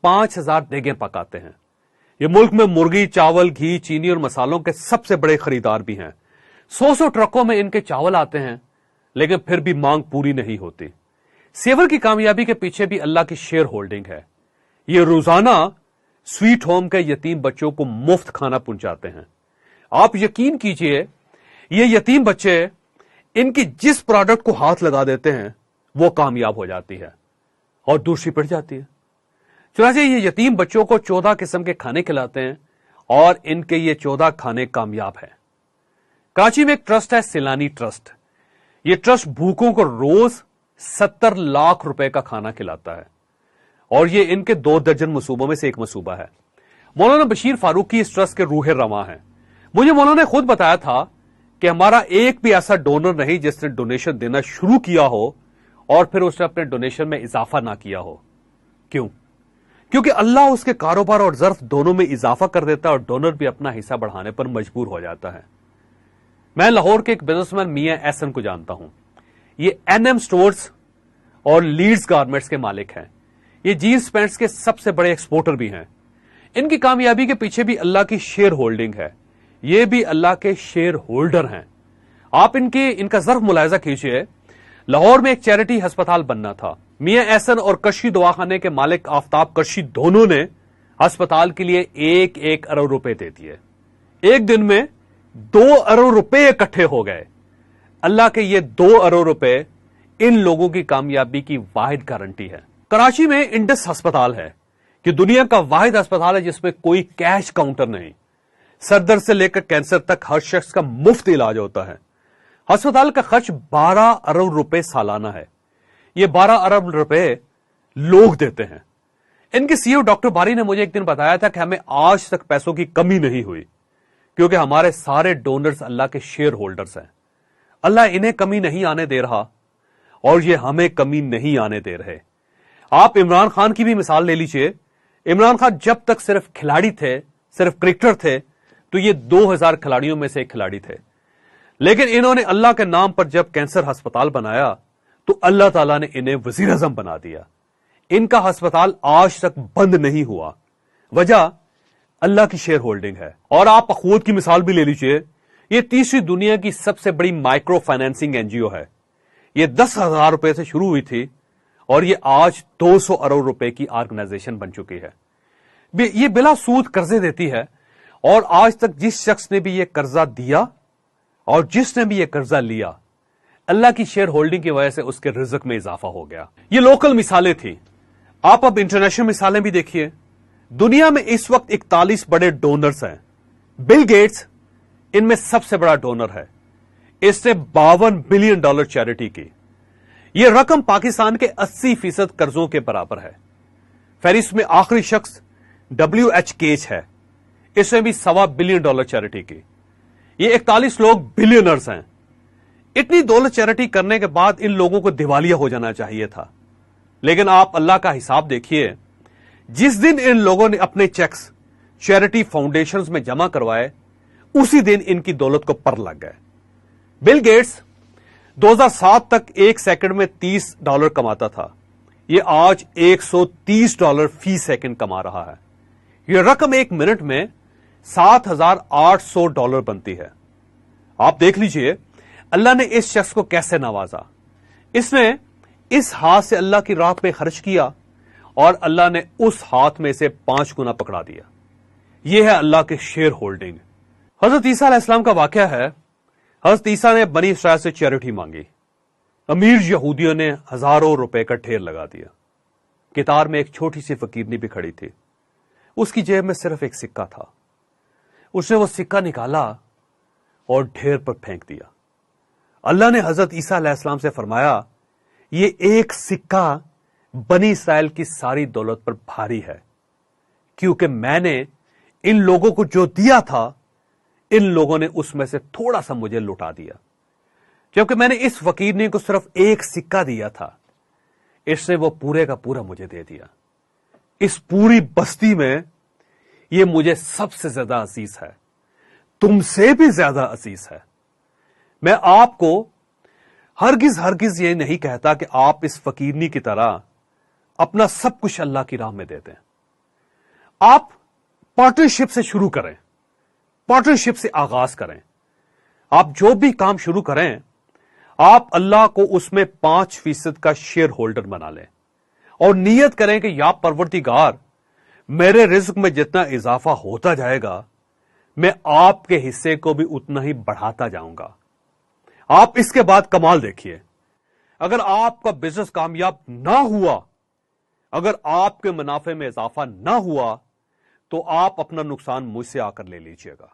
5000 देगें पकाते हैं। ये मुल्क में मुर्गी, चावल, घी, चीनी और मसालों के सबसे बड़े खरीदार भी हैं। 100 ट्रकों में इनके चावल आते हैं, लेकिन फिर भी मांग पूरी नहीं होती। सेवर की कामयाबी के पीछे भी अल्लाह की शेयर होल्डिंग है। ये रोजाना स्वीट होम के यतीम बच्चों को मुफ्त खाना पहुंचाते हैं। आप यकीन कीजिए, ये यतीम बच्चे इनकी जिस प्रोडक्ट को हाथ लगा देते हैं वो कामयाब हो जाती है और दूसरी पड़ जाती है। चुनांचे ये यतीम बच्चों को 14 किस्म के खाने खिलाते हैं और इनके ये 14 खाने कामयाब हैं। कराची में एक ट्रस्ट है, सिलानी ट्रस्ट। ये ट्रस्ट भूखों को रोज 70 लाख रुपए का खाना खिलाता है और ये इनके 2 दर्जन मंसूबों में से एक मंसूबा है। मौलाना बशीर फारूकी इस ट्रस्ट के रूह रवां हैं। मुझे मौलाना ने खुद बताया था कि हमारा एक भी ऐसा डोनर नहीं जिसने डोनेशन देना शुरू किया हो और फिर उसने अपने डोनेशन में इजाफा ना किया हो। क्यों? क्योंकि अल्लाह उसके कारोबार और ज़र्फ दोनों में इजाफा कर देता है और डोनर भी अपना हिस्सा बढ़ाने पर मजबूर हो जाता है। मैं लाहौर के एक बिजनेसमैन मियां एहसन को जानता हूं। ये एनएम स्टोर्स और लीड्स गारमेंट्स के मालिक हैं। ये जीन्स पैंट्स के सबसे बड़े एक्सपोर्टर भी हैं। इनकी कामयाबी के पीछे भी अल्लाह की शेयर होल्डिंग है। ये भी अल्लाह के शेयर होल्डर हैं। आप इनका ज़र्फ मुलायजा कीजिए। लाहौर में एक चैरिटी अस्पताल बनना था। मियां एहसन और कशी दवाखाने के मालिक आफ्ताब कशी दोनों ने अस्पताल के लिए 1-1 अरब रुपए दे दिए। एक दिन में 2 अरब रुपए इकट्ठे हो गए। अल्लाह के ये 2 अरब रुपए इन लोगों की कामयाबी की वाहिद गारंटी है। कराची में इंडस अस्पताल है कि दुनिया का वाहिद अस्पताल है जिसमें कोई कैश काउंटर नहीं। सरदर्द से लेकर कैंसर तक हर शख्स का मुफ्त इलाज होता है। अस्पताल का खर्च 12 अरब रुपए सालाना है। ये 12 अरब रुपए लोग देते हैं। इनके सीईओ डॉक्टर बारी ने मुझे एक दिन बताया था कि हमें आज तक पैसों की कमी नहीं हुई क्योंकि हमारे सारे डोनर्स अल्लाह के शेयर होल्डर्स हैं। अल्लाह इन्हें कमी नहीं आने दे रहा और ये हमें कमी नहीं आने दे रहे। आप इमरान खान की भी मिसाल ले लीजिए। इमरान खान जब तक सिर्फ खिलाड़ी थे, सिर्फ क्रिकेटर थे, तो ये 2000 खिलाड़ियों में से एक खिलाड़ी थे। लेकिन इन्होंने अल्लाह के नाम पर जब कैंसर अस्पताल बनाया तो अल्लाह ताला ने इन्हें वजीर आजम बना दिया। इनका अस्पताल आज तक बंद नहीं हुआ। वजह अल्लाह की शेयर होल्डिंग है। और आप अखूत की मिसाल भी ले लीजिए। ये तीसरी दुनिया की सबसे बड़ी माइक्रो फाइनेंसिंग एनजीओ है। ये 10,000 रुपए से शुरू हुई थी और ये आज 200 अरब रुपए की ऑर्गेनाइजेशन बन चुकी है। ये बिला सूद कर्जे देती है और आज तक जिस शख्स ने भी ये कर्जा दिया और जिसने भी ये कर्जा लिया, अल्लाह की शेयर होल्डिंग की वजह से उसके रिज़्क में इजाफा हो गया। ये लोकल मिसालें थी। आप अब इंटरनेशनल मिसालें भी देखिए। दुनिया में इस वक्त 41 बड़े डोनर्स हैं। बिल गेट्स इनमें सबसे बड़ा डोनर है। इसने $52 बिलियन चैरिटी की। यह रकम पाकिस्तान के 80% कर्जों के बराबर है। फेरिस में आखिरी शख्स WH केच है। इसने भी $1.25 बिलियन चैरिटी की। ये 41 लोग बिलियनर्स हैं। इतनी दौलत चैरिटी करने के बाद इन लोगों को दिवालिया हो जाना चाहिए था। लेकिन आप अल्लाह का हिसाब देखिए। जिस दिन इन लोगों ने अपने चेक्स चैरिटी फाउंडेशंस में जमा करवाए, उसी दिन इनकी दौलत को पर लग गए। बिल गेट्स 2007 तक 1 सेकंड में $30 कमाता था। यह आज $130 फी सेकंड कमा रहा है। यह रकम 1 मिनट में $7,800 बनती है। आप देख लीजिए अल्लाह ने इस शख्स को कैसे नवाजा। इसने इस हाथ से अल्लाह की राह पे खर्च किया और अल्लाह ने उस हाथ में से 5 गुना पकड़ा दिया। यह है अल्लाह के शेयर होल्डिंग। हजरत ईसा अलैहिस्सलाम का वाकया है। हजरत ईसा ने बनी इसराइल से चैरिटी मांगी। अमीर यहूदियों ने हजारों रुपए का ढेर लगा दिया। कितार में एक छोटी सी फकीरनी भी खड़ी थी। उसकी जेब में सिर्फ एक सिक्का था। उसने वो सिक्का निकाला और ढेर पर फेंक दिया। अल्लाह ने हजरत ईसा अलैहिस्सलाम से फरमाया, ये एक सिक्का बनी इसराइल की सारी दौलत पर भारी है, क्योंकि मैंने इन लोगों को जो दिया था, इन लोगों ने उसमें से थोड़ा सा मुझे लुटा दिया। जबकि मैंने इस फकीरनी को सिर्फ एक सिक्का दिया था, इसने वो पूरे का पूरा मुझे दे दिया। इस पूरी बस्ती में ये मुझे सबसे ज्यादा अजीज है, तुमसे भी ज्यादा अजीज है। मैं आपको हरगिज हरगिज ये नहीं कहता कि आप इस फकीरनी की तरह अपना सब कुछ अल्लाह की राह में दे दें। آپ پارٹنرشپ سے شروع کریں، پارٹنرشپ سے آغاز کریں. آپ جو بھی کام شروع کریں آپ اللہ کو اس میں 5% کا شیئر ہولڈر بنا لیں اور نیت کریں کہ یا پروردگار میرے رزق میں جتنا اضافہ ہوتا جائے گا میں آپ کے حصے کو بھی اتنا ہی بڑھاتا جاؤں گا. آپ اس کے بعد کمال دیکھیے، اگر آپ کا بزنس کامیاب نہ ہوا، اگر آپ کے منافع میں اضافہ نہ ہوا تو آپ اپنا نقصان مجھ سے آ کر لے لیجئے گا.